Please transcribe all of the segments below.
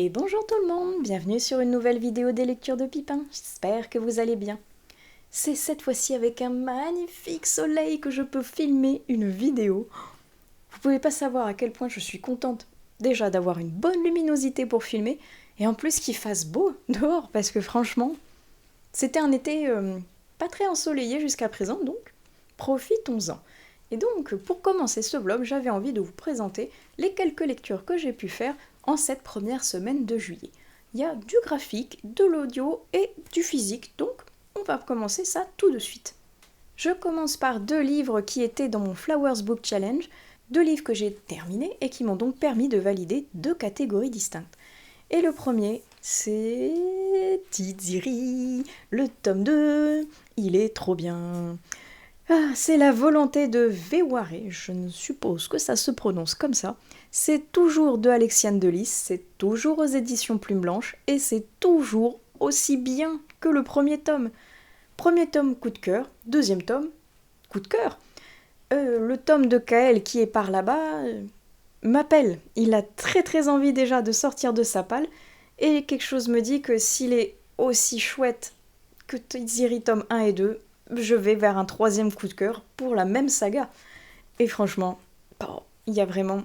Et bonjour tout le monde, bienvenue sur une nouvelle vidéo des lectures de Pipin, j'espère que vous allez bien. C'est cette fois-ci avec un magnifique soleil que je peux filmer une vidéo. Vous pouvez pas savoir à quel point je suis contente déjà d'avoir une bonne luminosité pour filmer, et en plus qu'il fasse beau dehors, parce que franchement, c'était un été pas très ensoleillé jusqu'à présent, donc profitons-en. Et donc, pour commencer ce vlog, j'avais envie de vous présenter les quelques lectures que j'ai pu faire en cette première semaine de juillet. Il y a du graphique, de l'audio et du physique, donc on va commencer ça tout de suite. Je commence par 2 livres qui étaient dans mon Flowers Book Challenge, 2 livres que j'ai terminés et qui m'ont donc permis de valider 2 catégories distinctes. Et le premier, c'est Tiziri, le tome 2, il est trop bien. Ah, c'est la volonté de Veware, je ne suppose que ça se prononce comme ça. C'est toujours de Alexiane Delis, c'est toujours aux éditions Plume Blanche, et c'est toujours aussi bien que le premier tome. Premier tome, coup de cœur. Deuxième tome, coup de cœur. Le tome de Kael qui est par là-bas m'appelle. Il a très très envie déjà de sortir de sa palle, et quelque chose me dit que s'il est aussi chouette que Tiziri tome 1 et 2, je vais vers un 3e coup de cœur pour la même saga. Et franchement, il y a vraiment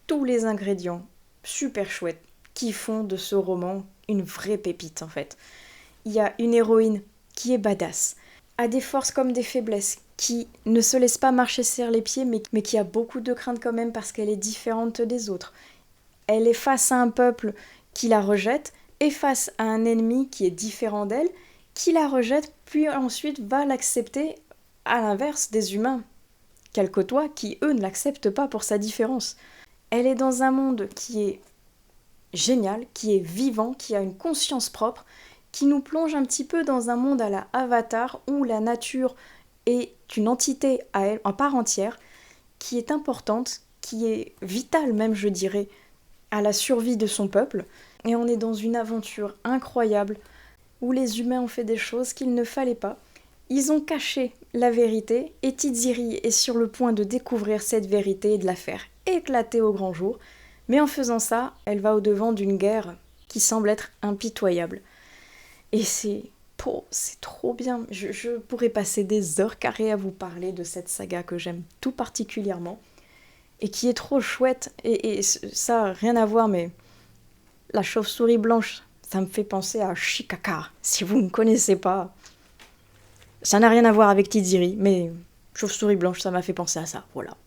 tous les ingrédients super chouettes qui font de ce roman une vraie pépite en fait. Il y a une héroïne qui est badass, a des forces comme des faiblesses, qui ne se laisse pas marcher sur les pieds mais qui a beaucoup de crainte quand même parce qu'elle est différente des autres. Elle est face à un peuple qui la rejette et face à un ennemi qui est différent d'elle, qui la rejette, puis ensuite va l'accepter à l'inverse des humains qu'elle côtoie, qui eux ne l'acceptent pas pour sa différence. Elle est dans un monde qui est génial, qui est vivant, qui a une conscience propre, qui nous plonge un petit peu dans un monde à la Avatar où la nature est une entité à elle, en part entière, qui est importante, qui est vitale même je dirais, à la survie de son peuple. Et on est dans une aventure incroyable où les humains ont fait des choses qu'il ne fallait pas. Ils ont caché la vérité et Tiziri est sur le point de découvrir cette vérité et de la faire éclater au grand jour. Mais en faisant ça, elle va au-devant d'une guerre qui semble être impitoyable. Et c'est trop bien. Je pourrais passer des heures carrées à vous parler de cette saga que j'aime tout particulièrement et qui est trop chouette. Et ça, rien à voir, mais la chauve-souris blanche, ça me fait penser à Shikaka, si vous ne connaissez pas. Ça n'a rien à voir avec Tiziri, mais chauve-souris blanche, ça m'a fait penser à ça, voilà.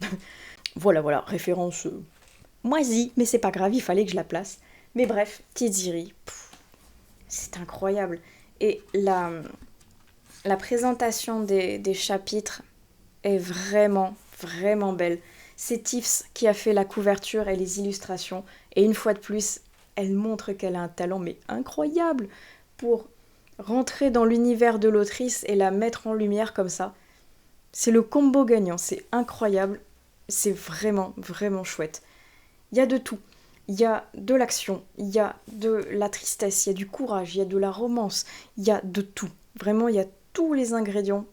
Voilà, référence moisie, mais c'est pas grave, il fallait que je la place. Mais bref, Tiziri, c'est incroyable. Et la présentation des chapitres est vraiment, vraiment belle. C'est Tiffs qui a fait la couverture et les illustrations, et une fois de plus, elle montre qu'elle a un talent mais incroyable pour rentrer dans l'univers de l'autrice et la mettre en lumière comme ça. C'est le combo gagnant, c'est incroyable, c'est vraiment, vraiment chouette. Il y a de tout. Il y a de l'action, il y a de la tristesse, il y a du courage, il y a de la romance, il y a de tout. Vraiment, il y a tous les ingrédients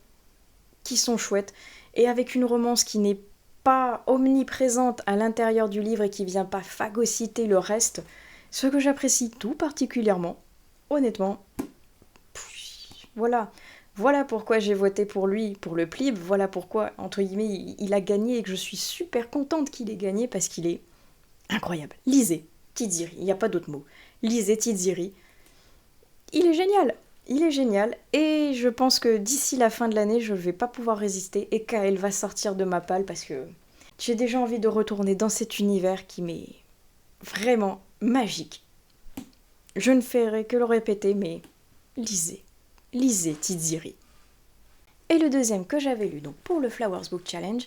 qui sont chouettes. Et avec une romance qui n'est pas omniprésente à l'intérieur du livre et qui vient pas phagocyter le reste, ce que j'apprécie tout particulièrement, honnêtement, voilà pourquoi j'ai voté pour lui, pour le Plib, voilà pourquoi, entre guillemets, il a gagné et que je suis super contente qu'il ait gagné parce qu'il est incroyable. Lisez Tiziri, il n'y a pas d'autre mot. Lisez Tiziri. Il est génial et je pense que d'ici la fin de l'année, je ne vais pas pouvoir résister et Kael va sortir de ma palle parce que j'ai déjà envie de retourner dans cet univers qui m'est vraiment magique. Je ne ferai que le répéter, mais lisez Tiziri. Et le deuxième que j'avais lu donc pour le Flowers Book Challenge,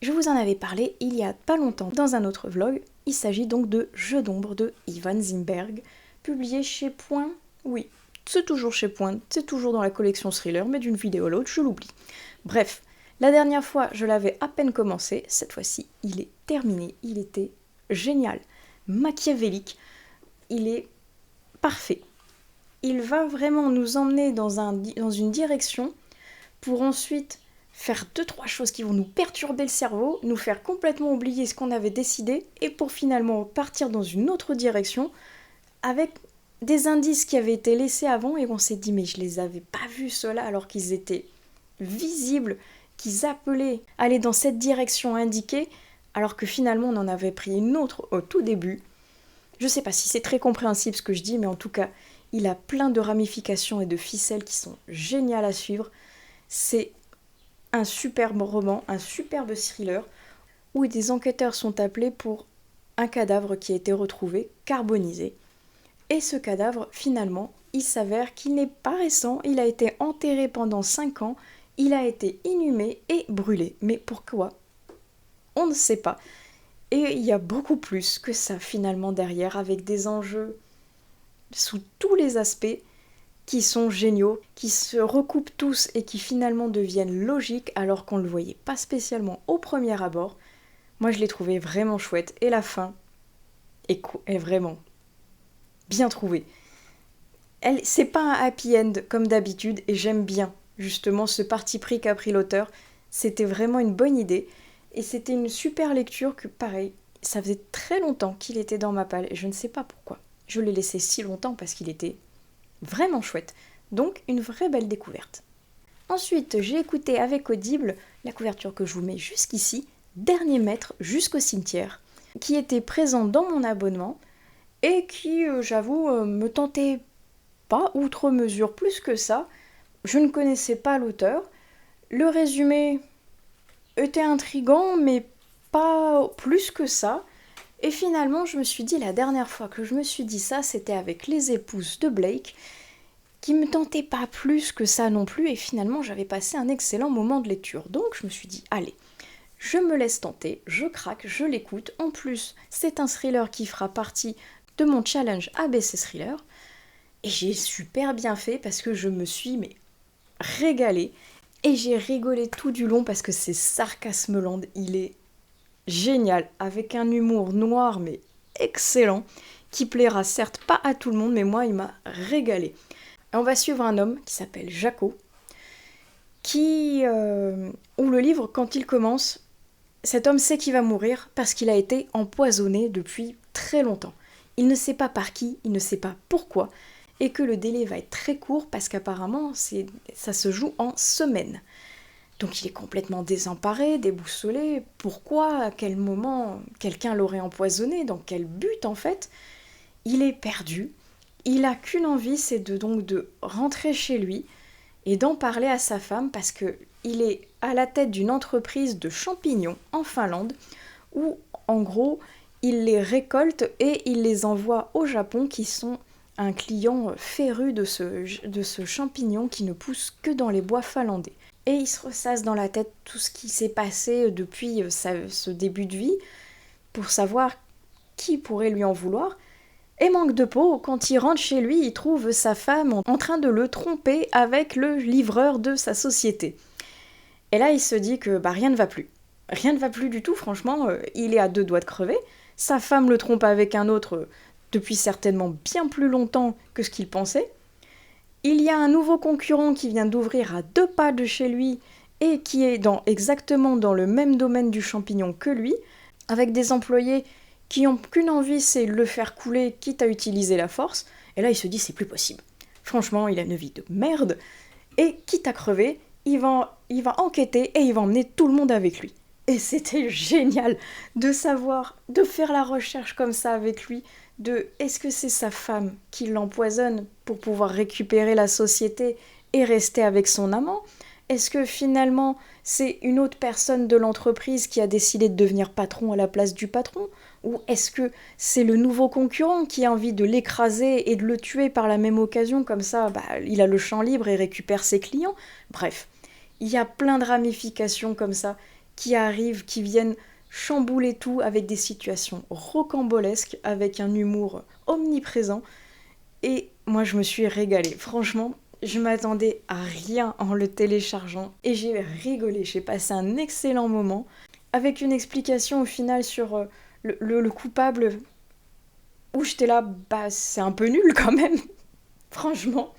je vous en avais parlé il y a pas longtemps dans un autre vlog. Il s'agit donc de Jeux d'ombre de Ivan Zimberg, publié chez Point. Oui, c'est toujours chez Point, c'est toujours dans la collection thriller, mais d'une vidéo à l'autre, je l'oublie. Bref, la dernière fois, je l'avais à peine commencé, cette fois-ci, il est terminé, il était génial, machiavélique, il est parfait. Il va vraiment nous emmener dans une direction pour ensuite faire 2-3 choses qui vont nous perturber le cerveau, nous faire complètement oublier ce qu'on avait décidé, et pour finalement partir dans une autre direction avec des indices qui avaient été laissés avant et on s'est dit mais je les avais pas vus ceux-là alors qu'ils étaient visibles, qu'ils appelaient à aller dans cette direction indiquée alors que finalement on en avait pris une autre au tout début. Je sais pas si c'est très compréhensible ce que je dis, mais en tout cas, il a plein de ramifications et de ficelles qui sont géniales à suivre. C'est un superbe roman, un superbe thriller, où des enquêteurs sont appelés pour un cadavre qui a été retrouvé, carbonisé. Et ce cadavre, finalement, il s'avère qu'il n'est pas récent, il a été enterré pendant 5 ans, il a été inhumé et brûlé. Mais pourquoi ? On ne sait pas. Et il y a beaucoup plus que ça finalement derrière, avec des enjeux sous tous les aspects qui sont géniaux, qui se recoupent tous et qui finalement deviennent logiques alors qu'on ne le voyait pas spécialement au premier abord. Moi je l'ai trouvé vraiment chouette et la fin est vraiment bien trouvée. C'est pas un happy end comme d'habitude et j'aime bien justement ce parti pris qu'a pris l'auteur. C'était vraiment une bonne idée. Et c'était une super lecture que, pareil, ça faisait très longtemps qu'il était dans ma palle et je ne sais pas pourquoi. Je l'ai laissé si longtemps parce qu'il était vraiment chouette. Donc, une vraie belle découverte. Ensuite, j'ai écouté avec Audible la couverture que je vous mets jusqu'ici, Dernier maître jusqu'au cimetière, qui était présent dans mon abonnement et qui, j'avoue, me tentait pas outre mesure plus que ça. Je ne connaissais pas l'auteur. Le résumé était intriguant, mais pas plus que ça. Et finalement, je me suis dit, la dernière fois que je me suis dit ça, c'était avec Les épouses de Blake, qui me tentait pas plus que ça non plus, et finalement, j'avais passé un excellent moment de lecture. Donc, je me suis dit, allez, je me laisse tenter, je craque, je l'écoute. En plus, c'est un thriller qui fera partie de mon challenge ABC Thriller. Et j'ai super bien fait parce que je me suis régalée. Et j'ai rigolé tout du long parce que c'est Sarcasmeland, il est génial, avec un humour noir mais excellent, qui plaira certes pas à tout le monde, mais moi il m'a régalé. Et on va suivre un homme qui s'appelle Jaco, où le livre, quand il commence, cet homme sait qu'il va mourir parce qu'il a été empoisonné depuis très longtemps. Il ne sait pas par qui, il ne sait pas pourquoi, et que le délai va être très court parce qu'apparemment ça se joue en semaines. Donc il est complètement désemparé, déboussolé. Pourquoi, à quel moment quelqu'un l'aurait empoisonné, dans quel but en fait? Il est perdu. Il n'a qu'une envie, c'est de rentrer chez lui et d'en parler à sa femme parce qu'il est à la tête d'une entreprise de champignons en Finlande où en gros il les récolte et il les envoie au Japon qui sont un client féru de ce champignon qui ne pousse que dans les bois finlandais. Et il se ressasse dans la tête tout ce qui s'est passé depuis ce début de vie pour savoir qui pourrait lui en vouloir. Et manque de peau, quand il rentre chez lui, il trouve sa femme en train de le tromper avec le livreur de sa société. Et là, il se dit que rien ne va plus. Rien ne va plus du tout, franchement, il est à 2 doigts de crever. Sa femme le trompe avec un autre depuis certainement bien plus longtemps que ce qu'il pensait. Il y a un nouveau concurrent qui vient d'ouvrir à 2 pas de chez lui et qui est exactement dans le même domaine du champignon que lui, avec des employés qui n'ont qu'une envie, c'est le faire couler, quitte à utiliser la force. Et là, il se dit, c'est plus possible. Franchement, il a une vie de merde, et quitte à crever, il va enquêter et il va emmener tout le monde avec lui. Et c'était génial de savoir, de faire la recherche comme ça avec lui, est-ce que c'est sa femme qui l'empoisonne pour pouvoir récupérer la société et rester avec son amant? Est-ce que finalement c'est une autre personne de l'entreprise qui a décidé de devenir patron à la place du patron? Ou est-ce que c'est le nouveau concurrent qui a envie de l'écraser et de le tuer par la même occasion? Comme ça, il a le champ libre et récupère ses clients. Bref, il y a plein de ramifications comme ça qui arrivent, qui viennent chambouler tout avec des situations rocambolesques, avec un humour omniprésent. Et moi, je me suis régalée. Franchement, je m'attendais à rien en le téléchargeant et j'ai rigolé. J'ai passé un excellent moment avec une explication au final sur le coupable où j'étais là, c'est un peu nul quand même. Franchement,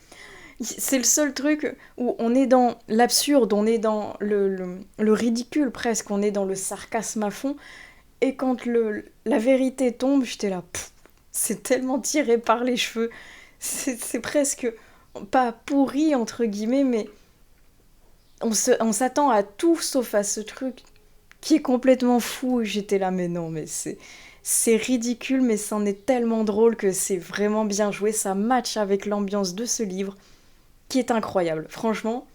c'est le seul truc où on est dans l'absurde, on est dans le ridicule presque, on est dans le sarcasme à fond. Et quand la vérité tombe, j'étais là, C'est tellement tiré par les cheveux. C'est presque pas pourri entre guillemets, mais on s'attend à tout sauf à ce truc qui est complètement fou. J'étais là, mais non, mais c'est ridicule, mais c'en est tellement drôle que c'est vraiment bien joué. Ça match avec l'ambiance de ce livre, qui est incroyable. Franchement,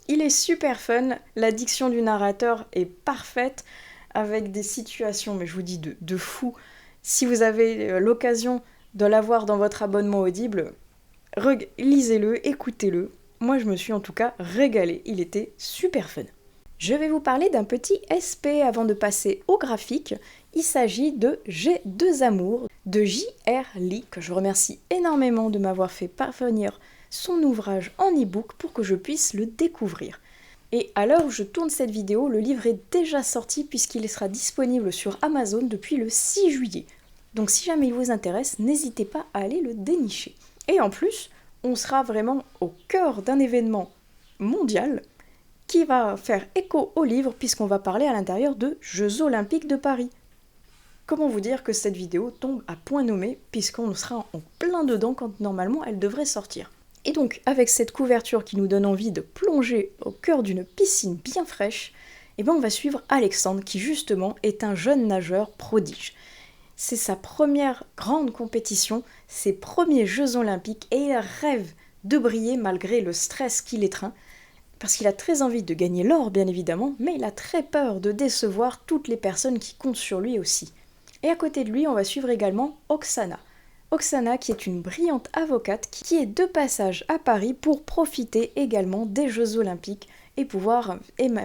il est super fun. La diction du narrateur est parfaite, avec des situations, mais je vous dis, de fou. Si vous avez l'occasion de l'avoir dans votre abonnement Audible, lisez-le, écoutez-le. Moi, je me suis en tout cas régalée. Il était super fun. Je vais vous parler d'un petit SP avant de passer au graphique. Il s'agit de J'ai deux amours de J.R. Lee, que je remercie énormément de m'avoir fait parvenir son ouvrage en e-book pour que je puisse le découvrir. Et à l'heure où je tourne cette vidéo, le livre est déjà sorti puisqu'il sera disponible sur Amazon depuis le 6 juillet. Donc si jamais il vous intéresse, n'hésitez pas à aller le dénicher. Et en plus, on sera vraiment au cœur d'un événement mondial qui va faire écho au livre puisqu'on va parler à l'intérieur de Jeux Olympiques de Paris. Comment vous dire que cette vidéo tombe à point nommé puisqu'on sera en plein dedans quand normalement elle devrait sortir. Et donc avec cette couverture qui nous donne envie de plonger au cœur d'une piscine bien fraîche, on va suivre Alexandre qui justement est un jeune nageur prodige. C'est sa première grande compétition, ses premiers Jeux Olympiques et il rêve de briller malgré le stress qui l'étreint. Parce qu'il a très envie de gagner l'or, bien évidemment, mais il a très peur de décevoir toutes les personnes qui comptent sur lui aussi. Et à côté de lui, on va suivre également Oksana. Oksana, qui est une brillante avocate, qui est de passage à Paris pour profiter également des Jeux Olympiques et pouvoir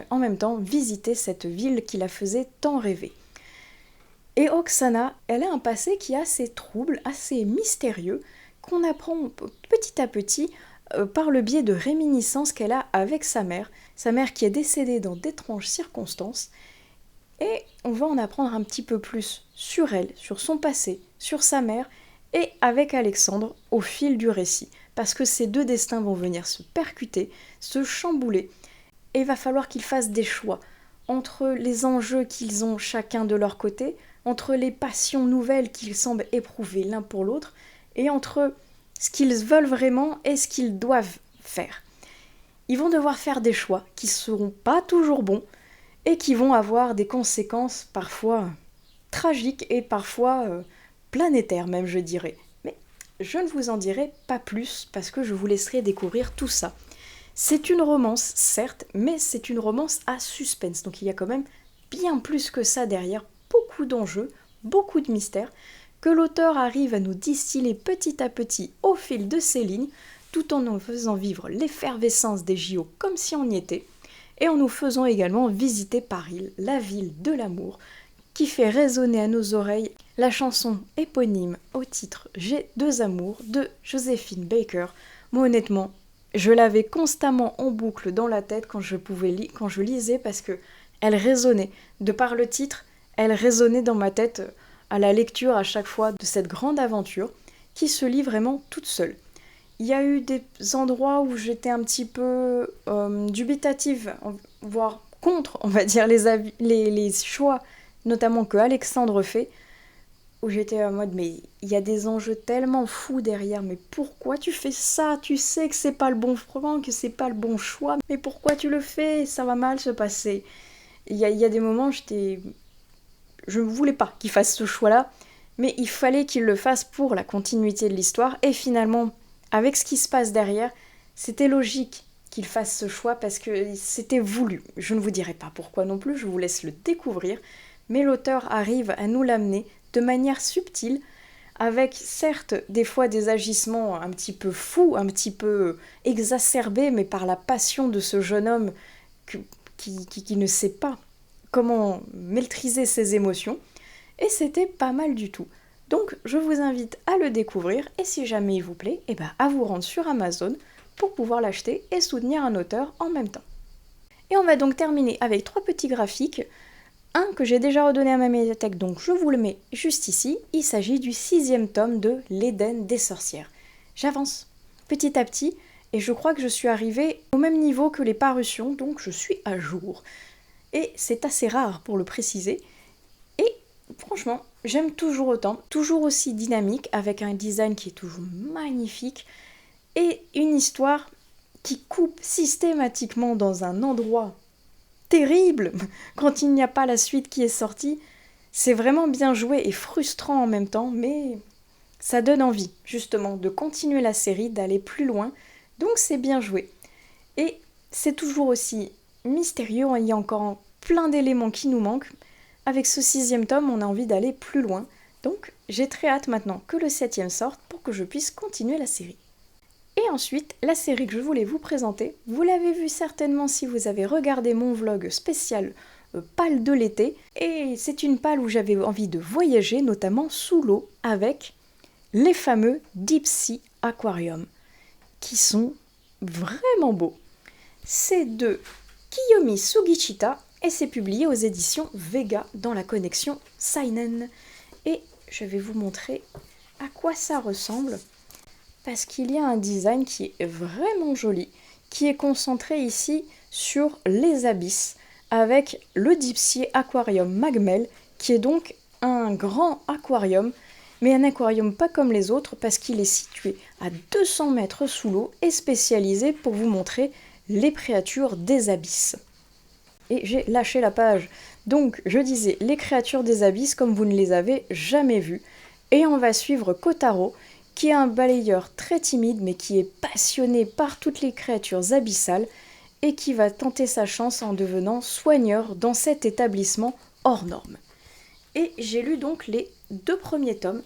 en même temps visiter cette ville qui la faisait tant rêver. Et Oksana, elle a un passé qui est assez trouble, assez mystérieux, qu'on apprend petit à petit par le biais de réminiscences qu'elle a avec sa mère qui est décédée dans d'étranges circonstances, et on va en apprendre un petit peu plus sur elle, sur son passé, sur sa mère, et avec Alexandre au fil du récit, parce que ces deux destins vont venir se percuter, se chambouler, et il va falloir qu'ils fassent des choix entre les enjeux qu'ils ont chacun de leur côté, entre les passions nouvelles qu'ils semblent éprouver l'un pour l'autre, et entre ce qu'ils veulent vraiment et ce qu'ils doivent faire. Ils vont devoir faire des choix qui ne seront pas toujours bons et qui vont avoir des conséquences parfois tragiques et parfois planétaires même, je dirais. Mais je ne vous en dirai pas plus parce que je vous laisserai découvrir tout ça. C'est une romance, certes, mais c'est une romance à suspense. Donc il y a quand même bien plus que ça derrière, beaucoup d'enjeux, beaucoup de mystères, que l'auteur arrive à nous distiller petit à petit au fil de ses lignes, tout en nous faisant vivre l'effervescence des JO comme si on y était, et en nous faisant également visiter Paris, la ville de l'amour, qui fait résonner à nos oreilles la chanson éponyme au titre J'ai deux amours de Joséphine Baker. Moi honnêtement, je l'avais constamment en boucle dans la tête quand je lisais parce que elle résonnait. De par le titre, elle résonnait dans ma tête à la lecture à chaque fois de cette grande aventure qui se lit vraiment toute seule. Il y a eu des endroits où j'étais un petit peu dubitative, voire contre, on va dire, les choix, notamment que Alexandre fait, où j'étais en mode, mais il y a des enjeux tellement fous derrière, mais pourquoi tu fais ça? Tu sais que c'est pas le bon front, que c'est pas le bon choix, mais pourquoi tu le fais? Ça va mal se passer. Il y a des moments, je ne voulais pas qu'il fasse ce choix-là, mais il fallait qu'il le fasse pour la continuité de l'histoire, et finalement, avec ce qui se passe derrière, c'était logique qu'il fasse ce choix parce que c'était voulu. Je ne vous dirai pas pourquoi non plus, je vous laisse le découvrir, mais l'auteur arrive à nous l'amener de manière subtile, avec certes des fois des agissements un petit peu fous, un petit peu exacerbés, mais par la passion de ce jeune homme qui ne sait pas comment maîtriser ses émotions, et c'était pas mal du tout. Donc je vous invite à le découvrir, et si jamais il vous plaît, à vous rendre sur Amazon pour pouvoir l'acheter et soutenir un auteur en même temps. Et on va donc terminer avec 3 petits graphiques. Un que j'ai déjà redonné à ma médiathèque, donc je vous le mets juste ici. Il s'agit du 6e tome de L'Éden des sorcières. J'avance petit à petit, et je crois que je suis arrivée au même niveau que les parutions, donc je suis à jour. Et c'est assez rare pour le préciser. Et franchement, j'aime toujours autant, toujours aussi dynamique, avec un design qui est toujours magnifique, et une histoire qui coupe systématiquement dans un endroit terrible quand il n'y a pas la suite qui est sortie. C'est vraiment bien joué et frustrant en même temps, mais ça donne envie, justement, de continuer la série, d'aller plus loin, donc c'est bien joué. Et c'est toujours aussi mystérieux, il y a encore plein d'éléments qui nous manquent. Avec ce 6e tome, on a envie d'aller plus loin, donc j'ai très hâte maintenant que le 7e sorte pour que je puisse continuer la série. Et ensuite, la série que je voulais vous présenter, vous l'avez vu certainement si vous avez regardé mon vlog spécial Pal de l'été, et c'est une palle où j'avais envie de voyager, notamment sous l'eau, avec les fameux Deep Sea Aquarium, qui sont vraiment beaux. C'est de Kiyomi Sugichita, et c'est publié aux éditions Vega dans la collection Seinen. Et je vais vous montrer à quoi ça ressemble, parce qu'il y a un design qui est vraiment joli, qui est concentré ici sur les abysses, avec le Deep Sea Aquarium Magmel, qui est donc un grand aquarium, mais un aquarium pas comme les autres, parce qu'il est situé à 200 mètres sous l'eau et spécialisé pour vous montrer les créatures des abysses. Et j'ai lâché la page. Donc, je disais, les créatures des abysses comme vous ne les avez jamais vues. Et on va suivre Kotaro, qui est un balayeur très timide, mais qui est passionné par toutes les créatures abyssales, et qui va tenter sa chance en devenant soigneur dans cet établissement hors norme. Et j'ai lu donc les 2 premiers tomes,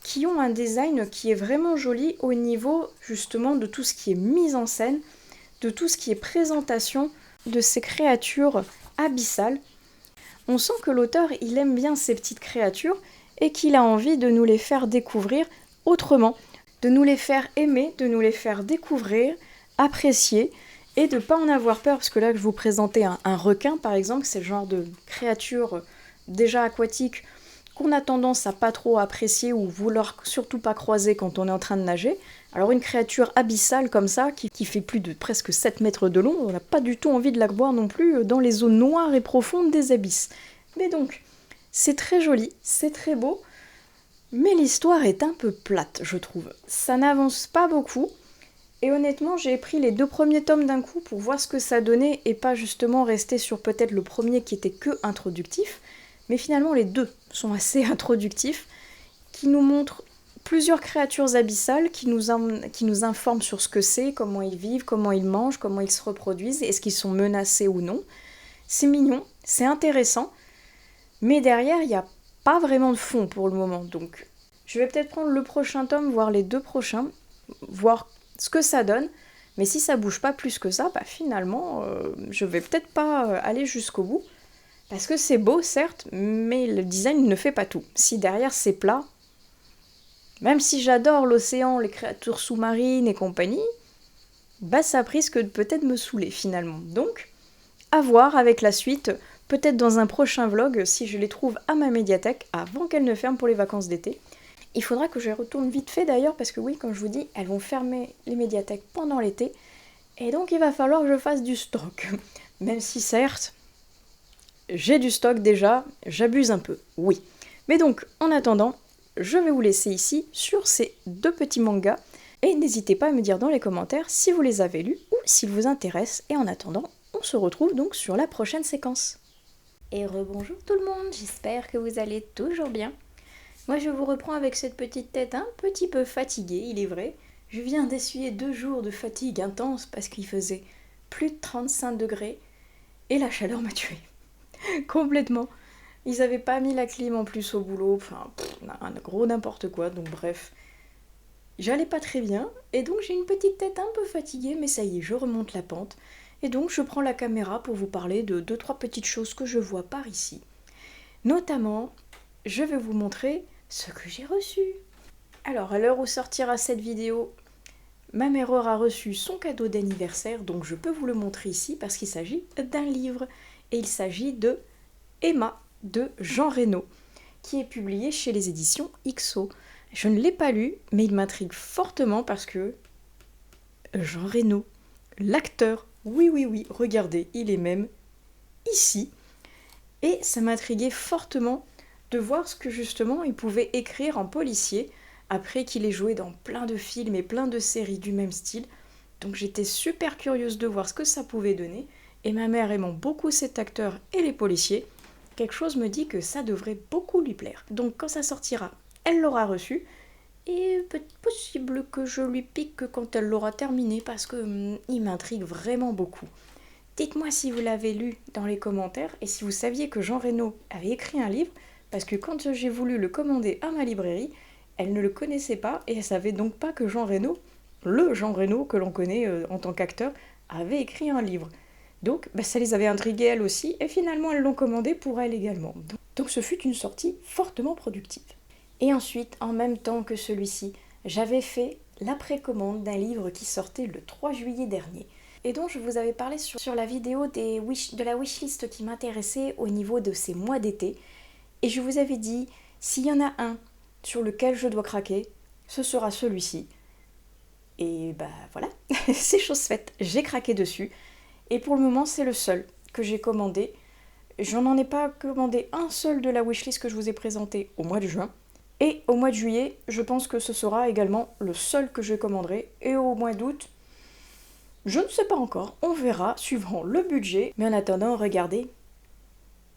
qui ont un design qui est vraiment joli au niveau justement de tout ce qui est mise en scène, de tout ce qui est présentation de ces créatures abyssales. On sent que l'auteur, il aime bien ces petites créatures et qu'il a envie de nous les faire découvrir autrement, de nous les faire aimer, de nous les faire découvrir, apprécier, et de ne pas en avoir peur, parce que là, je vous présentais un requin, par exemple, c'est le genre de créature déjà aquatique qu'on a tendance à pas trop apprécier ou vouloir surtout pas croiser quand on est en train de nager. Alors une créature abyssale comme ça, qui fait plus de presque 7 mètres de long, on n'a pas du tout envie de la voir non plus dans les zones noires et profondes des abysses. Mais donc, c'est très joli, c'est très beau, mais l'histoire est un peu plate, je trouve. Ça n'avance pas beaucoup, et honnêtement, j'ai pris les 2 premiers tomes d'un coup pour voir ce que ça donnait, et pas justement rester sur peut-être le premier qui était que introductif, mais finalement les 2 sont assez introductifs, qui nous montrent plusieurs créatures abyssales, qui nous informent sur ce que c'est, comment ils vivent, comment ils mangent, comment ils se reproduisent, est-ce qu'ils sont menacés ou non. C'est mignon, c'est intéressant, mais derrière, il n'y a pas vraiment de fond pour le moment, donc je vais peut-être prendre le prochain tome, voir les 2 prochains, voir ce que ça donne, mais si ça bouge pas plus que ça, bah finalement, je vais peut-être pas aller jusqu'au bout, parce que c'est beau, certes, mais le design ne fait pas tout. Si derrière c'est plat, même si j'adore l'océan, les créatures sous-marines et compagnie, bah ça risque de peut-être me saouler finalement. Donc, à voir avec la suite, peut-être dans un prochain vlog, si je les trouve à ma médiathèque, avant qu'elles ne ferment pour les vacances d'été. Il faudra que je retourne vite fait d'ailleurs, parce que oui, comme je vous dis, elles vont fermer les médiathèques pendant l'été, et donc il va falloir que je fasse du stock. Même si certes, j'ai du stock déjà, j'abuse un peu, oui. Mais donc, en attendant, je vais vous laisser ici sur ces 2 petits mangas, et n'hésitez pas à me dire dans les commentaires si vous les avez lus ou s'ils vous intéressent, et en attendant, on se retrouve donc sur la prochaine séquence. Et rebonjour tout le monde, j'espère que vous allez toujours bien. Moi je vous reprends avec cette petite tête un petit peu fatiguée, il est vrai. Je viens d'essuyer 2 jours de fatigue intense parce qu'il faisait plus de 35 degrés et la chaleur m'a tuée. Complètement. Ils avaient pas mis la clim en plus au boulot, enfin un gros n'importe quoi, donc bref. J'allais pas très bien et donc j'ai une petite tête un peu fatiguée, mais ça y est, je remonte la pente. Et donc je prends la caméra pour vous parler de 2-3 petites choses que je vois par ici. Notamment, je vais vous montrer ce que j'ai reçu. Alors, à l'heure où sortira cette vidéo, ma mère aura reçu son cadeau d'anniversaire, donc je peux vous le montrer ici parce qu'il s'agit d'un livre. Et il s'agit de Emma de Jean Reno, qui est publié chez les éditions XO. Je ne l'ai pas lu, mais il m'intrigue fortement parce que Jean Reno, l'acteur, oui, regardez, il est même ici. Et ça m'intriguait fortement de voir ce que justement il pouvait écrire en policier, après qu'il ait joué dans plein de films et plein de séries du même style. Donc j'étais super curieuse de voir ce que ça pouvait donner, et ma mère aimant beaucoup cet acteur et les policiers, quelque chose me dit que ça devrait beaucoup lui plaire. Donc quand ça sortira, elle l'aura reçu, et peut-être possible que je lui pique quand elle l'aura terminé, parce que il m'intrigue vraiment beaucoup. Dites-moi si vous l'avez lu dans les commentaires, et si vous saviez que Jean Reno avait écrit un livre, parce que quand j'ai voulu le commander à ma librairie, elle ne le connaissait pas, et elle savait donc pas que Jean Reno, le Jean Reno que l'on connaît en tant qu'acteur, avait écrit un livre. Donc ça les avait intriguées elles aussi, et finalement elles l'ont commandé pour elle également. Donc ce fut une sortie fortement productive. Et ensuite, en même temps que celui-ci, j'avais fait la précommande d'un livre qui sortait le 3 juillet dernier, et dont je vous avais parlé sur la vidéo de la wishlist qui m'intéressait au niveau de ces mois d'été. Et je vous avais dit, s'il y en a un sur lequel je dois craquer, ce sera celui-ci. Et voilà, c'est chose faite, j'ai craqué dessus. Et pour le moment, c'est le seul que j'ai commandé. Je n'en ai pas commandé un seul de la wishlist que je vous ai présenté au mois de juin. Et au mois de juillet, je pense que ce sera également le seul que je commanderai. Et au mois d'août, je ne sais pas encore, on verra, suivant le budget. Mais en attendant, regardez.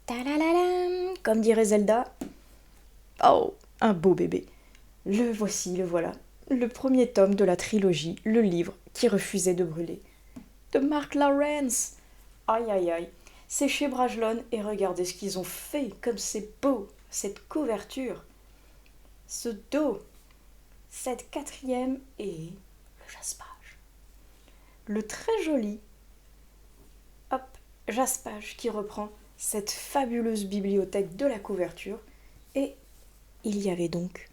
Tadalalam, comme dirait Zelda. Oh, un beau bébé. Le voici, le voilà. Le premier tome de la trilogie, le livre qui refusait de brûler. De Mark Lawrence. Aïe aïe aïe. C'est chez Brajlon et regardez ce qu'ils ont fait, comme c'est beau, cette couverture. Ce dos, cette quatrième et le jaspage. Le très joli, jaspage qui reprend cette fabuleuse bibliothèque de la couverture. Et il y avait donc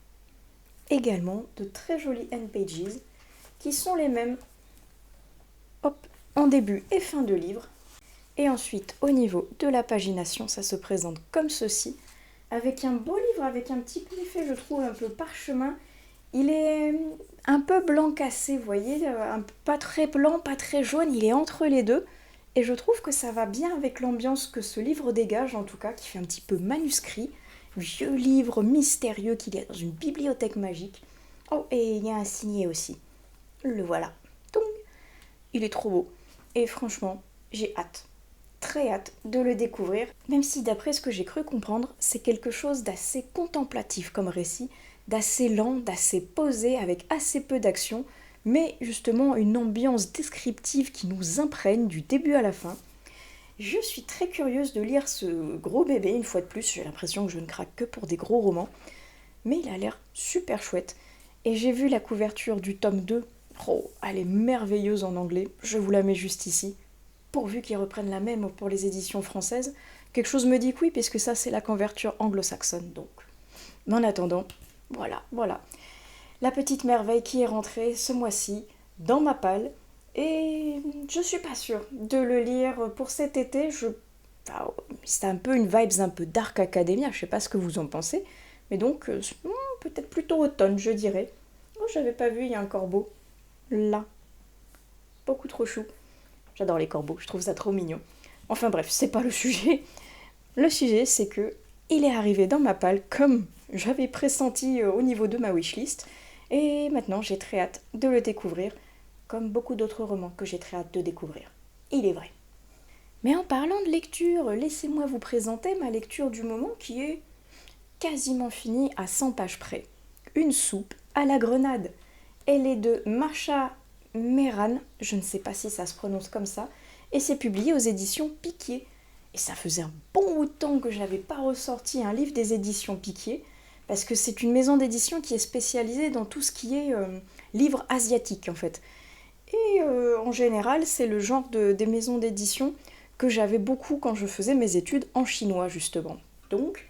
également de très jolis end-pages qui sont les mêmes en début et fin de livre. Et ensuite, au niveau de la pagination, ça se présente comme ceci, avec un beau livre, avec un petit effet, je trouve, un peu parchemin. Il est un peu blanc cassé, vous voyez, pas très blanc, pas très jaune, il est entre les deux. Et je trouve que ça va bien avec l'ambiance que ce livre dégage, en tout cas, qui fait un petit peu manuscrit, vieux livre mystérieux qu'il y a dans une bibliothèque magique. Oh, et il y a un signet aussi. Le voilà. Donc, il est trop beau. Et franchement, j'ai hâte. Très hâte de le découvrir, même si d'après ce que j'ai cru comprendre, c'est quelque chose d'assez contemplatif comme récit, d'assez lent, d'assez posé, avec assez peu d'action, mais justement une ambiance descriptive qui nous imprègne du début à la fin. Je suis très curieuse de lire ce gros bébé, une fois de plus, j'ai l'impression que je ne craque que pour des gros romans, mais il a l'air super chouette. Et j'ai vu la couverture du tome 2, oh, elle est merveilleuse en anglais, je vous la mets juste ici. Pourvu qu'ils reprennent la même pour les éditions françaises. Quelque chose me dit que oui, puisque ça c'est la couverture anglo-saxonne donc. Mais en attendant, voilà. La petite merveille qui est rentrée ce mois-ci dans ma palle. Et je suis pas sûre de le lire pour cet été. C'est un peu une vibes un peu dark academia, je sais pas ce que vous en pensez. Mais donc, peut-être plutôt automne, je dirais. Oh, j'avais pas vu, il y a un corbeau. Là. Beaucoup trop chou. J'adore les corbeaux, je trouve ça trop mignon. Enfin bref, c'est pas le sujet. Le sujet, c'est que il est arrivé dans ma palle comme j'avais pressenti au niveau de ma wishlist. Et maintenant, j'ai très hâte de le découvrir, comme beaucoup d'autres romans que j'ai très hâte de découvrir. Il est vrai. Mais en parlant de lecture, laissez-moi vous présenter ma lecture du moment qui est quasiment finie à 100 pages près. Une soupe à la grenade. Elle est de Marsha Meran, je ne sais pas si ça se prononce comme ça, et c'est publié aux éditions Piquier. Et ça faisait un bon bout de temps que je n'avais pas ressorti un livre des éditions Piquier, parce que c'est une maison d'édition qui est spécialisée dans tout ce qui est livres asiatiques en fait. Et en général, c'est le genre des maisons d'édition que j'avais beaucoup quand je faisais mes études en chinois justement. Donc,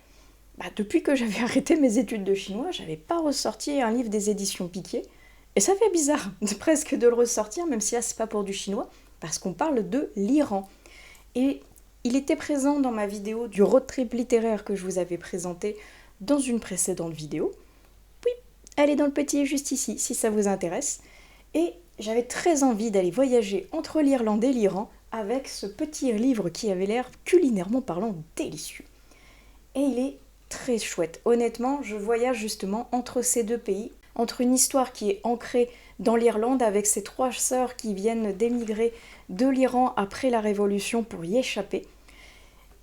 depuis que j'avais arrêté mes études de chinois, j'avais pas ressorti un livre des éditions Piquier. Et ça fait bizarre presque de le ressortir, même si là c'est pas pour du chinois, parce qu'on parle de l'Iran. Et il était présent dans ma vidéo du road trip littéraire que je vous avais présenté dans une précédente vidéo. Oui, elle est dans le petit juste ici, si ça vous intéresse. Et j'avais très envie d'aller voyager entre l'Irlande et l'Iran avec ce petit livre qui avait l'air culinairement parlant délicieux. Et il est très chouette. Honnêtement, je voyage justement entre ces deux pays, entre une histoire qui est ancrée dans l'Irlande avec ces trois sœurs qui viennent d'émigrer de l'Iran après la Révolution pour y échapper.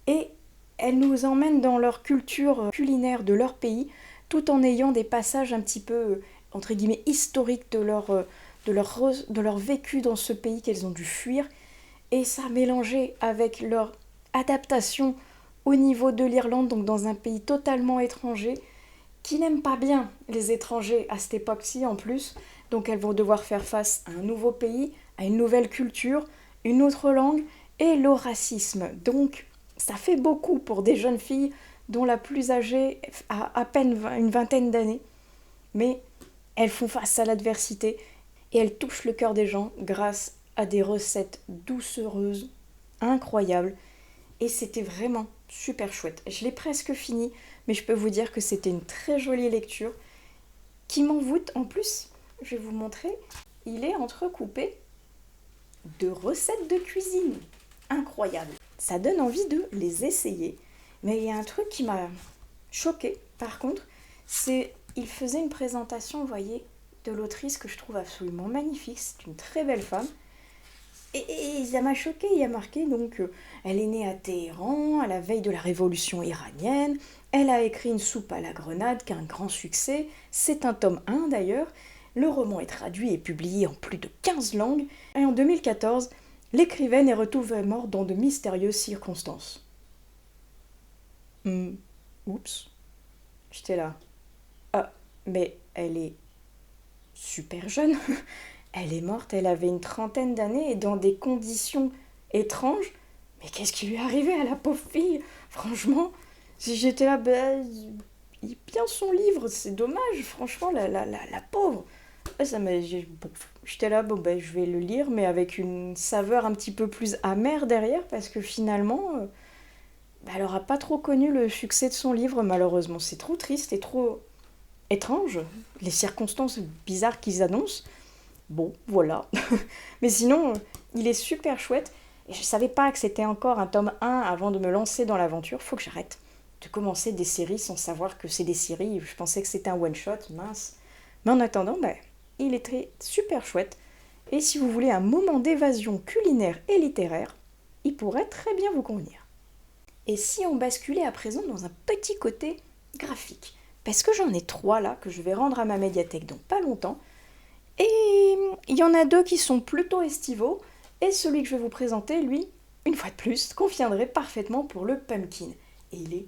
Et elles nous emmènent dans leur culture culinaire de leur pays, tout en ayant des passages un petit peu, entre guillemets, historiques de leur vécu dans ce pays qu'elles ont dû fuir. Et ça mélangé avec leur adaptation au niveau de l'Irlande, donc dans un pays totalement étranger, qui n'aiment pas bien les étrangers à cette époque-ci en plus. Donc elles vont devoir faire face à un nouveau pays, à une nouvelle culture, une autre langue et le racisme. Donc ça fait beaucoup pour des jeunes filles dont la plus âgée a à peine une vingtaine d'années. Mais elles font face à l'adversité et elles touchent le cœur des gens grâce à des recettes doucereuses, incroyables. Et c'était vraiment super chouette. Je l'ai presque fini, mais je peux vous dire que c'était une très jolie lecture qui m'envoûte. En plus, je vais vous montrer, il est entrecoupé de recettes de cuisine. Incroyable. Ça donne envie de les essayer. Mais il y a un truc qui m'a choquée, par contre, c'est il faisait une présentation, vous voyez, de l'autrice que je trouve absolument magnifique. C'est une très belle femme. Et ça m'a choquée, il y a marqué donc elle est née à Téhéran à la veille de la révolution iranienne, elle a écrit une soupe à la grenade qui a un grand succès, c'est un tome 1 d'ailleurs, le roman est traduit et publié en plus de 15 langues, et en 2014, l'écrivaine est retrouvée morte dans de mystérieuses circonstances. Oups, j'étais là. Ah, mais elle est super jeune. Elle est morte, elle avait une trentaine d'années et dans des conditions étranges. Mais qu'est-ce qui lui est arrivé à la pauvre fille? Franchement, si j'étais là, il est bien son livre, c'est dommage, franchement, la pauvre. J'étais là, je vais le lire, mais avec une saveur un petit peu plus amère derrière, parce que finalement, elle n'aura pas trop connu le succès de son livre, malheureusement. C'est trop triste et trop étrange, les circonstances bizarres qu'ils annoncent. Bon, voilà. Mais sinon, il est super chouette. Et je savais pas que c'était encore un tome 1 avant de me lancer dans l'aventure. Faut que j'arrête de commencer des séries sans savoir que c'est des séries. Je pensais que c'était un one-shot, mince. Mais en attendant, il est super chouette. Et si vous voulez un moment d'évasion culinaire et littéraire, il pourrait très bien vous convenir. Et si on basculait à présent dans un petit côté graphique, parce que j'en ai 3 là, que je vais rendre à ma médiathèque dans pas longtemps, et il y en a 2 qui sont plutôt estivaux, et celui que je vais vous présenter, lui, une fois de plus, conviendrait parfaitement pour le pumpkin. Et il est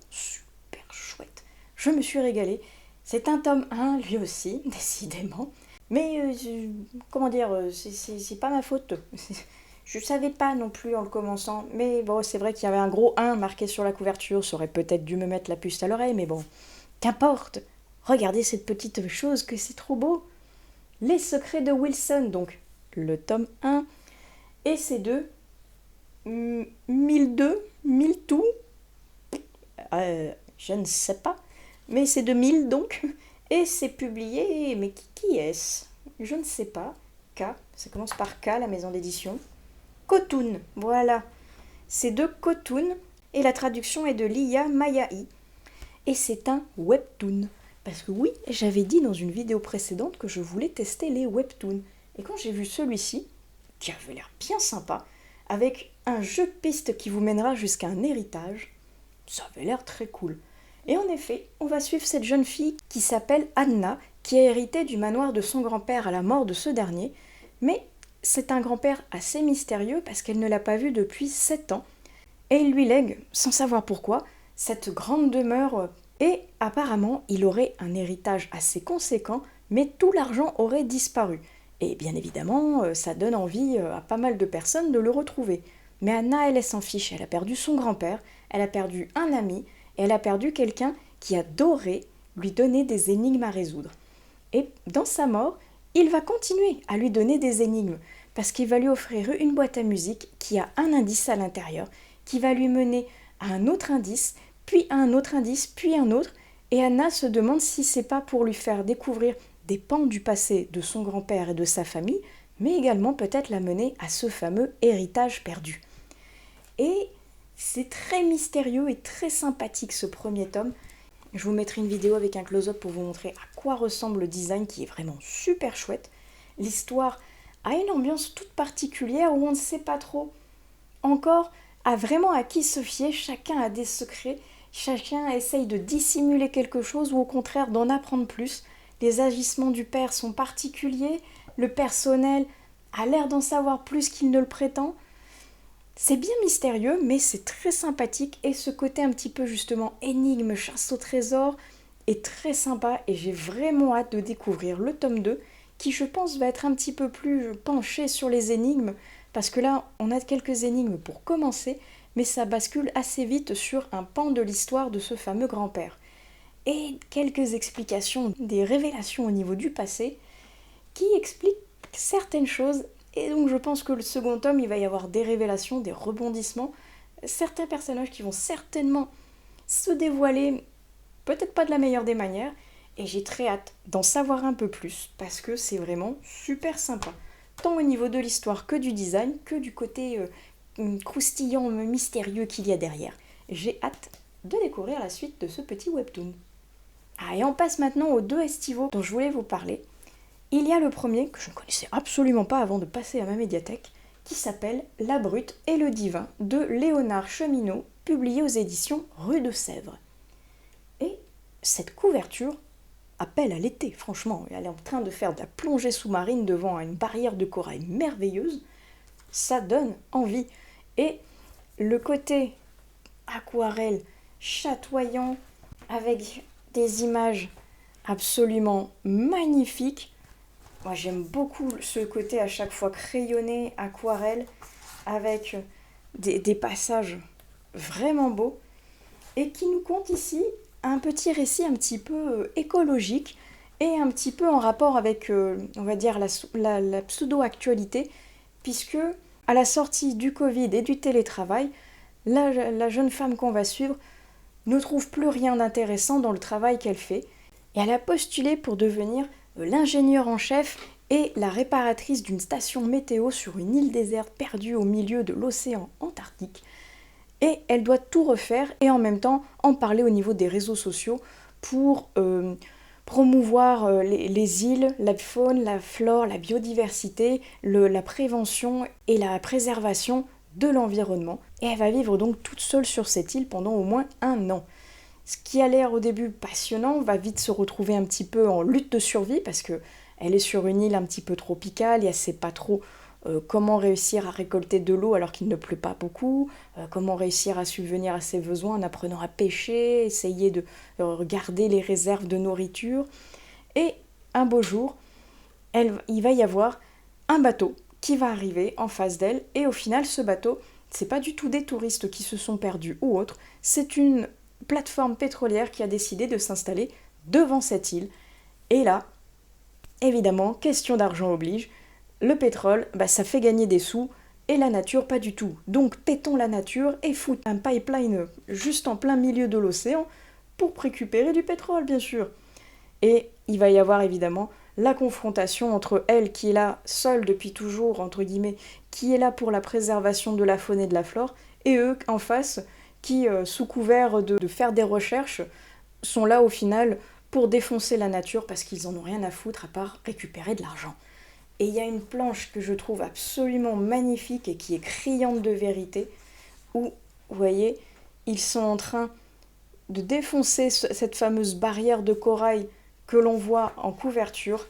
super chouette. Je me suis régalée. C'est un tome 1, lui aussi, décidément. Mais, comment dire, c'est pas ma faute. Je savais pas non plus en le commençant. Mais bon, c'est vrai qu'il y avait un gros 1 marqué sur la couverture. Ça aurait peut-être dû me mettre la puce à l'oreille, mais bon, qu'importe. Regardez cette petite chose, que c'est trop beau. Les secrets de Wilson, donc le tome 1, et c'est de 1002, 1000 tout, je ne sais pas, mais c'est de 1000 donc, et c'est publié, mais qui est-ce? Je ne sais pas, K, ça commence par K, la maison d'édition, Kotun, voilà, c'est de Kotun, et la traduction est de Lia Mayahi, et c'est un webtoon. Parce que oui, j'avais dit dans une vidéo précédente que je voulais tester les webtoons. Et quand j'ai vu celui-ci, qui avait l'air bien sympa, avec un jeu de piste qui vous mènera jusqu'à un héritage, ça avait l'air très cool. Et en effet, on va suivre cette jeune fille qui s'appelle Anna, qui a hérité du manoir de son grand-père à la mort de ce dernier, mais c'est un grand-père assez mystérieux parce qu'elle ne l'a pas vu depuis 7 ans, et il lui lègue, sans savoir pourquoi, cette grande demeure. Et apparemment, il aurait un héritage assez conséquent, mais tout l'argent aurait disparu. Et bien évidemment, ça donne envie à pas mal de personnes de le retrouver. Mais Anna, elle s'en fiche, elle a perdu son grand-père, elle a perdu un ami, et elle a perdu quelqu'un qui adorait lui donner des énigmes à résoudre. Et dans sa mort, il va continuer à lui donner des énigmes, parce qu'il va lui offrir une boîte à musique qui a un indice à l'intérieur, qui va lui mener à un autre indice, puis un autre indice, puis un autre, et Anna se demande si c'est pas pour lui faire découvrir des pans du passé de son grand-père et de sa famille, mais également peut-être la mener à ce fameux héritage perdu. Et C'est très mystérieux et très sympathique ce premier tome. Je vous mettrai une vidéo avec un close-up pour vous montrer à quoi ressemble le design qui est vraiment super chouette. L'histoire a une ambiance toute particulière où on ne sait pas trop encore vraiment à qui se fier. Chacun a des secrets, chacun essaye de dissimuler quelque chose ou au contraire d'en apprendre plus. Les agissements du père sont particuliers, le personnel a l'air d'en savoir plus qu'il ne le prétend. C'est bien mystérieux, mais c'est très sympathique et ce côté un petit peu justement énigme, chasse au trésor est très sympa et j'ai vraiment hâte de découvrir le tome 2 qui je pense va être un petit peu plus penché sur les énigmes parce que là on a quelques énigmes pour commencer mais ça bascule assez vite sur un pan de l'histoire de ce fameux grand-père. Et quelques explications, des révélations au niveau du passé qui expliquent certaines choses. Et donc je pense que le second tome, il va y avoir des révélations, des rebondissements, certains personnages qui vont certainement se dévoiler, peut-être pas de la meilleure des manières, et j'ai très hâte d'en savoir un peu plus, parce que c'est vraiment super sympa, tant au niveau de l'histoire que du design, que du côté croustillant, mystérieux qu'il y a derrière. J'ai hâte de découvrir la suite de ce petit webtoon. Ah, et on passe maintenant aux deux estivaux dont je voulais vous parler. Il y a le premier, que je ne connaissais absolument pas avant de passer à ma médiathèque, qui s'appelle La Brute et le Divin de Léonard Cheminot, publié aux éditions Rue de Sèvres. Et cette couverture appelle à l'été, franchement. Elle est en train de faire de la plongée sous-marine devant une barrière de corail merveilleuse. Ça donne envie. Et le côté aquarelle chatoyant avec des images absolument magnifiques. Moi j'aime beaucoup ce côté à chaque fois crayonné, aquarelle, avec des passages vraiment beaux, et qui nous conte ici un petit récit un petit peu écologique, et un petit peu en rapport avec, on va dire, la pseudo-actualité, puisque à la sortie du Covid et du télétravail, la jeune femme qu'on va suivre ne trouve plus rien d'intéressant dans le travail qu'elle fait, et elle a postulé pour devenir l'ingénieure en chef et la réparatrice d'une station météo sur une île déserte perdue au milieu de l'océan Antarctique. Et elle doit tout refaire et en même temps en parler au niveau des réseaux sociaux pour promouvoir les îles, la faune, la flore, la biodiversité, la prévention et la préservation de l'environnement. Et elle va vivre donc toute seule sur cette île pendant au moins 1 an. Ce qui a l'air au début passionnant va vite se retrouver un petit peu en lutte de survie parce qu'elle est sur une île un petit peu tropicale et elle ne sait pas trop comment réussir à récolter de l'eau alors qu'il ne pleut pas beaucoup, comment réussir à subvenir à ses besoins en apprenant à pêcher, essayer de garder les réserves de nourriture. Et un beau jour, il va y avoir un bateau qui va arriver en face d'elle et au final ce bateau, c'est pas du tout des touristes qui se sont perdus ou autre, c'est une plateforme pétrolière qui a décidé de s'installer devant cette île. Et là, évidemment, question d'argent oblige, le pétrole, ça fait gagner des sous, et la nature, pas du tout. Donc pétons la nature et foutons un pipeline juste en plein milieu de l'océan pour récupérer du pétrole, bien sûr. Et il va y avoir évidemment la confrontation entre elle qui est là seule depuis toujours, entre guillemets, qui est là pour la préservation de la faune et de la flore, et eux en face qui, sous couvert de faire des recherches, sont là au final pour défoncer la nature parce qu'ils en ont rien à foutre à part récupérer de l'argent. Et il y a une planche que je trouve absolument magnifique et qui est criante de vérité, où, vous voyez, ils sont en train de défoncer cette fameuse barrière de corail que l'on voit en couverture,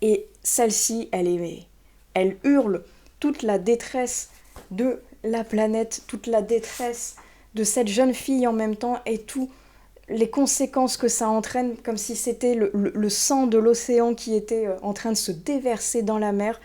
et celle-ci, elle hurle toute la détresse de la planète, toute la détresse de cette jeune fille en même temps et toutes les conséquences que ça entraîne, comme si c'était le sang de l'océan qui était en train de se déverser dans la mer,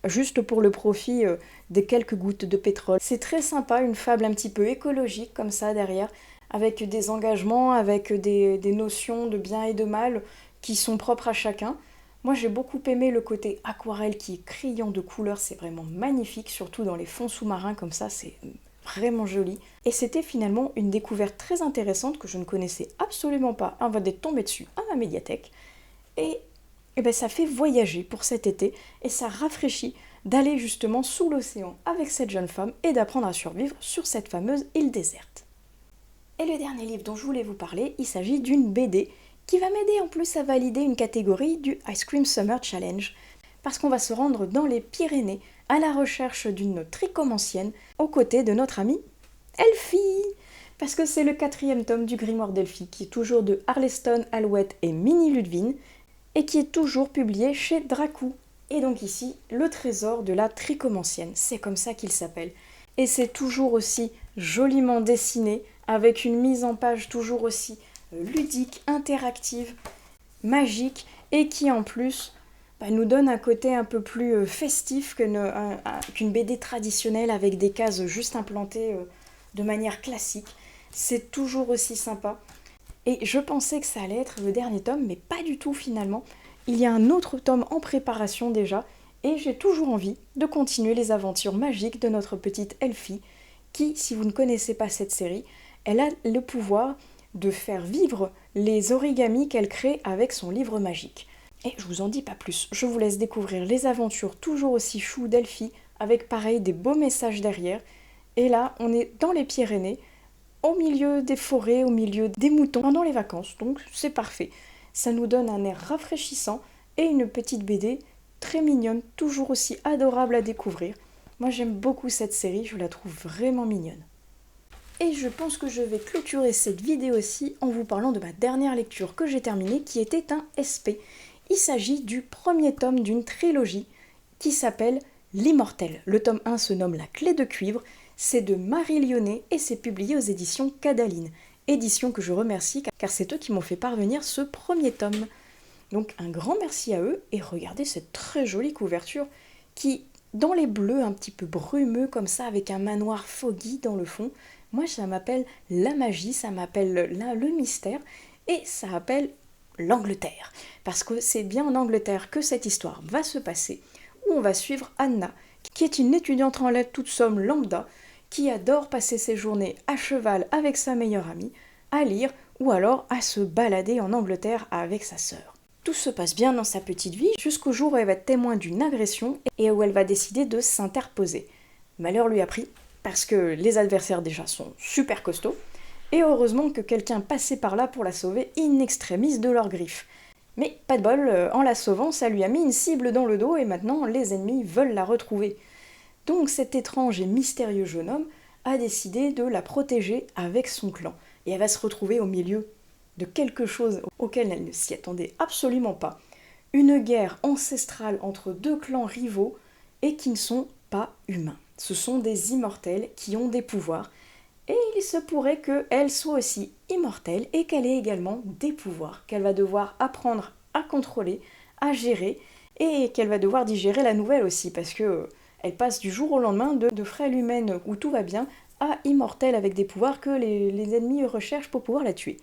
juste pour le profit des quelques gouttes de pétrole. C'est très sympa, une fable un petit peu écologique comme ça derrière, avec des engagements, avec des notions de bien et de mal qui sont propres à chacun. Moi j'ai beaucoup aimé le côté aquarelle qui est criant de couleurs, c'est vraiment magnifique, surtout dans les fonds sous-marins comme ça, c'est vraiment joli. Et c'était finalement une découverte très intéressante que je ne connaissais absolument pas avant d'être tombée dessus à ma médiathèque. Et ça fait voyager pour cet été et ça rafraîchit d'aller justement sous l'océan avec cette jeune femme et d'apprendre à survivre sur cette fameuse île déserte. Et le dernier livre dont je voulais vous parler, il s'agit d'une BD qui va m'aider en plus à valider une catégorie du Ice Cream Summer Challenge, parce qu'on va se rendre dans les Pyrénées à la recherche d'une tricomancienne aux côtés de notre amie Elfie, parce que c'est le 4e tome du Grimoire d'Elfie qui est toujours de Arleston, Alouette et Minnie Ludwig et qui est toujours publié chez Dracou. Et donc ici, le trésor de la tricomancienne, c'est comme ça qu'il s'appelle. Et c'est toujours aussi joliment dessiné, avec une mise en page toujours aussi ludique, interactive, magique, et qui en plus nous donne un côté un peu plus festif qu'une BD traditionnelle avec des cases juste implantées de manière classique. C'est toujours aussi sympa. Et je pensais que ça allait être le dernier tome, mais pas du tout finalement. Il y a un autre tome en préparation déjà, et j'ai toujours envie de continuer les aventures magiques de notre petite Elfie, qui, si vous ne connaissez pas cette série, elle a le pouvoir de faire vivre les origamis qu'elle crée avec son livre magique. Et je vous en dis pas plus, je vous laisse découvrir les aventures toujours aussi choues d'Elfie, avec pareil des beaux messages derrière. Et là, on est dans les Pyrénées, au milieu des forêts, au milieu des moutons, pendant les vacances, donc c'est parfait. Ça nous donne un air rafraîchissant et une petite BD très mignonne, toujours aussi adorable à découvrir. Moi j'aime beaucoup cette série, je la trouve vraiment mignonne. Et je pense que je vais clôturer cette vidéo aussi en vous parlant de ma dernière lecture que j'ai terminée, qui était un SP. Il s'agit du premier tome d'une trilogie qui s'appelle L'Immortel. Le tome 1 se nomme La Clé de Cuivre, c'est de Marie Lyonnais et c'est publié aux éditions Cadaline. Édition que je remercie car c'est eux qui m'ont fait parvenir ce premier tome. Donc un grand merci à eux et regardez cette très jolie couverture qui, dans les bleus un petit peu brumeux comme ça avec un manoir foggy dans le fond, moi ça m'appelle la magie, ça m'appelle le mystère et ça appelle l'Angleterre. Parce que c'est bien en Angleterre que cette histoire va se passer, où on va suivre Anna, qui est une étudiante en lettres toute somme lambda, qui adore passer ses journées à cheval avec sa meilleure amie, à lire ou alors à se balader en Angleterre avec sa sœur. Tout se passe bien dans sa petite vie jusqu'au jour où elle va être témoin d'une agression et où elle va décider de s'interposer. Malheur lui a pris, parce que les adversaires déjà sont super costauds, et heureusement que quelqu'un passait par là pour la sauver in extremis de leurs griffes. Mais pas de bol, en la sauvant, ça lui a mis une cible dans le dos et maintenant les ennemis veulent la retrouver. Donc cet étrange et mystérieux jeune homme a décidé de la protéger avec son clan. Et elle va se retrouver au milieu de quelque chose auquel elle ne s'y attendait absolument pas. Une guerre ancestrale entre deux clans rivaux et qui ne sont pas humains. Ce sont des immortels qui ont des pouvoirs. Et il se pourrait qu'elle soit aussi immortelle et qu'elle ait également des pouvoirs qu'elle va devoir apprendre à contrôler, à gérer et qu'elle va devoir digérer la nouvelle aussi parce que elle passe du jour au lendemain de frêle humaine où tout va bien à immortelle avec des pouvoirs que les ennemis recherchent pour pouvoir la tuer.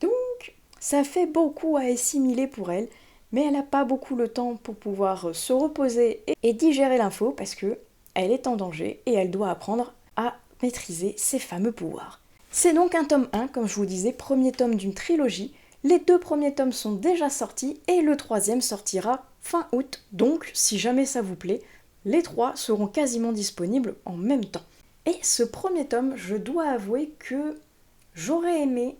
Donc, ça fait beaucoup à assimiler pour elle, mais elle n'a pas beaucoup le temps pour pouvoir se reposer et digérer l'info parce que elle est en danger et elle doit apprendre à maîtriser ses fameux pouvoirs. C'est donc un tome 1, comme je vous disais, premier tome d'une trilogie. Les 2 premiers tomes sont déjà sortis et le 3e sortira fin août, donc si jamais ça vous plaît, les 3 seront quasiment disponibles en même temps. Et ce premier tome, je dois avouer que j'aurais aimé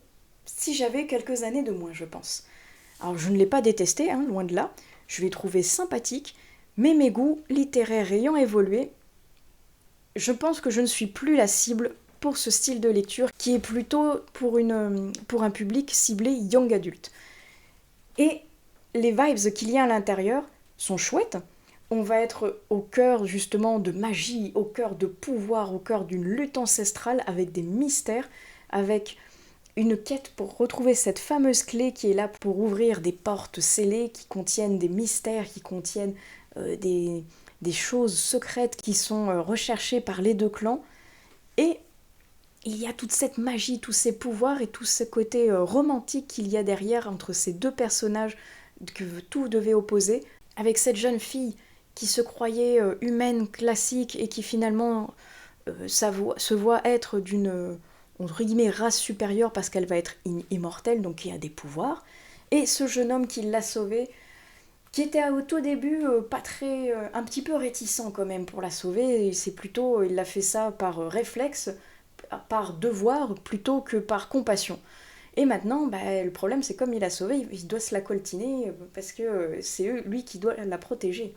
si j'avais quelques années de moins, je pense. Alors je ne l'ai pas détesté, loin de là, je l'ai trouvé sympathique, mais mes goûts littéraires ayant évolué, je pense que je ne suis plus la cible pour ce style de lecture qui est plutôt pour un public ciblé young adulte. Et les vibes qu'il y a à l'intérieur sont chouettes. On va être au cœur justement de magie, au cœur de pouvoir, au cœur d'une lutte ancestrale avec des mystères, avec une quête pour retrouver cette fameuse clé qui est là pour ouvrir des portes scellées qui contiennent des mystères, qui contiennent des choses secrètes qui sont recherchées par les 2 clans. Et il y a toute cette magie, tous ces pouvoirs et tout ce côté romantique qu'il y a derrière entre ces 2 personnages que tout devait opposer, avec cette jeune fille qui se croyait humaine, classique, et qui finalement se voit être d'une entre guillemets race supérieure parce qu'elle va être immortelle, donc qui a des pouvoirs, et ce jeune homme qui l'a sauvée, qui était au tout début pas très, un petit peu réticent quand même pour la sauver. Et c'est plutôt, il a fait ça par réflexe, par devoir plutôt que par compassion. Et maintenant, bah, le problème c'est comme il a sauvé, il doit se la coltiner parce que c'est lui qui doit la protéger.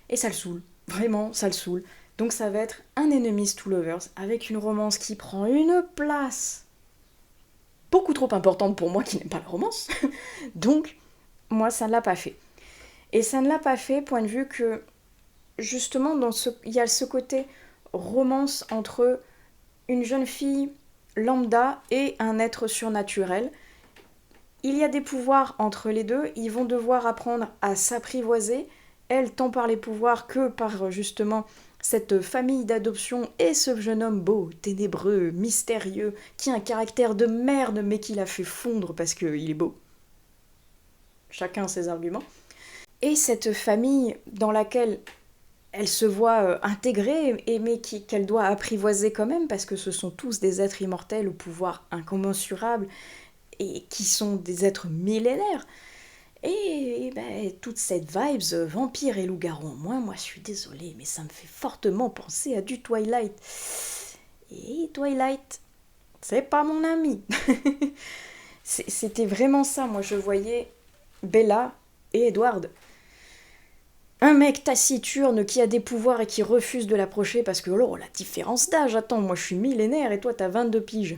Et ça le saoule, vraiment ça le saoule. Donc ça va être un Enemies to Lovers avec une romance qui prend une place beaucoup trop importante pour moi qui n'aime pas la romance. Donc moi ça ne l'a pas fait. Et ça ne l'a pas fait, point de vue que justement il y a ce côté romance entre une jeune fille lambda et un être surnaturel. Il y a des pouvoirs entre les deux, ils vont devoir apprendre à s'apprivoiser, elle tant par les pouvoirs que par justement cette famille d'adoption et ce jeune homme beau, ténébreux, mystérieux, qui a un caractère de merde mais qui l'a fait fondre parce qu'il est beau. Chacun ses arguments. Et cette famille dans laquelle elle se voit intégrée, mais qu'elle doit apprivoiser quand même, parce que ce sont tous des êtres immortels au pouvoir incommensurable, et qui sont des êtres millénaires. Et ben, toute cette vibes vampire et loup-garou en moi je suis désolée, mais ça me fait fortement penser à du Twilight. Et Twilight, c'est pas mon ami. C'était vraiment ça, moi je voyais Bella et Edward. Un mec taciturne qui a des pouvoirs et qui refuse de l'approcher parce que, oh, la différence d'âge, attends, moi je suis millénaire et toi t'as 22 piges.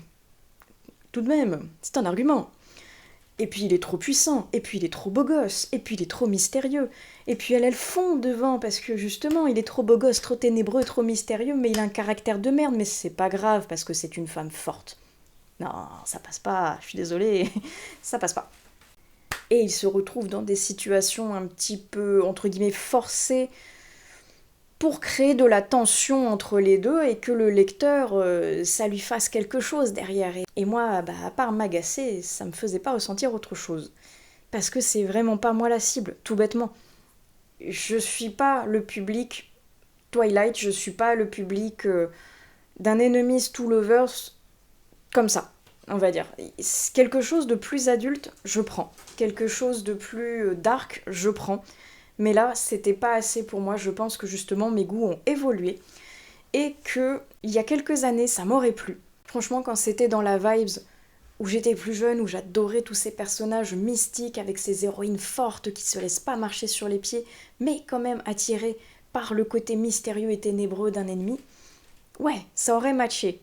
Tout de même, c'est un argument. Et puis il est trop puissant, et puis il est trop beau gosse, et puis il est trop mystérieux. Et puis elle fond devant parce que justement il est trop beau gosse, trop ténébreux, trop mystérieux, mais il a un caractère de merde, mais c'est pas grave parce que c'est une femme forte. Non, ça passe pas, je suis désolée, ça passe pas. Et il se retrouve dans des situations un petit peu, entre guillemets, forcées pour créer de la tension entre les deux et que le lecteur, ça lui fasse quelque chose derrière. Et moi, bah, à part m'agacer, ça me faisait pas ressentir autre chose. Parce que c'est vraiment pas moi la cible, tout bêtement. Je suis pas le public Twilight, je suis pas le public d'un Enemies to Lovers comme ça, on va dire. Quelque chose de plus adulte, je prends. Quelque chose de plus dark, je prends. Mais là, c'était pas assez pour moi. Je pense que justement, mes goûts ont évolué. Et que, il y a quelques années, ça m'aurait plu. Franchement, quand c'était dans la vibes où j'étais plus jeune, où j'adorais tous ces personnages mystiques avec ces héroïnes fortes qui se laissent pas marcher sur les pieds, mais quand même attirées par le côté mystérieux et ténébreux d'un ennemi, ouais, ça aurait matché.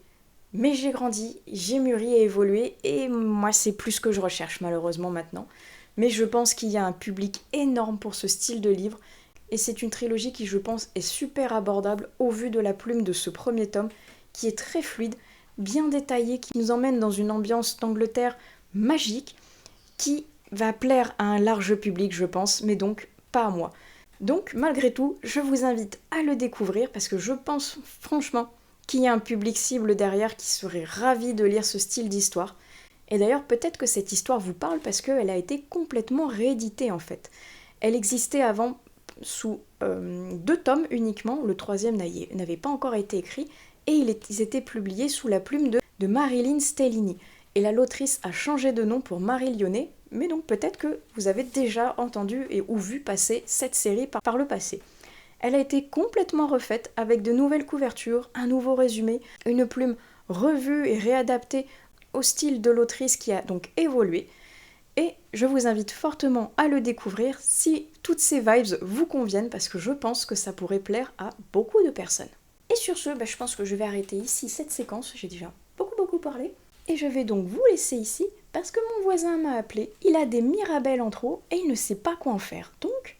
Mais j'ai grandi, j'ai mûri et évolué, et moi c'est plus ce que je recherche malheureusement maintenant. Mais je pense qu'il y a un public énorme pour ce style de livre, et c'est une trilogie qui je pense est super abordable au vu de la plume de ce premier tome, qui est très fluide, bien détaillé, qui nous emmène dans une ambiance d'Angleterre magique, qui va plaire à un large public je pense, mais donc pas à moi. Donc malgré tout, je vous invite à le découvrir, parce que je pense franchement qu'il y a un public cible derrière qui serait ravi de lire ce style d'histoire. Et d'ailleurs, peut-être que cette histoire vous parle parce qu'elle a été complètement rééditée en fait. Elle existait avant sous 2 tomes uniquement, le 3e n'avait pas encore été écrit, et ils étaient publiés sous la plume de Marilyn Stellini. Et là, l'autrice a changé de nom pour Marie Lyonnais, mais donc peut-être que vous avez déjà entendu ou vu passer cette série par le passé. Elle a été complètement refaite avec de nouvelles couvertures, un nouveau résumé, une plume revue et réadaptée au style de l'autrice qui a donc évolué. Et je vous invite fortement à le découvrir si toutes ces vibes vous conviennent, parce que je pense que ça pourrait plaire à beaucoup de personnes. Et sur ce, je pense que je vais arrêter ici cette séquence, j'ai déjà beaucoup parlé. Et je vais donc vous laisser ici, parce que mon voisin m'a appelé, il a des mirabelles en trop et il ne sait pas quoi en faire. Donc,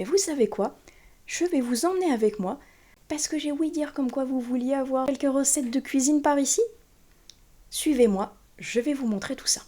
vous savez quoi ? Je vais vous emmener avec moi, parce que j'ai ouï dire comme quoi vous vouliez avoir quelques recettes de cuisine par ici. Suivez-moi, je vais vous montrer tout ça.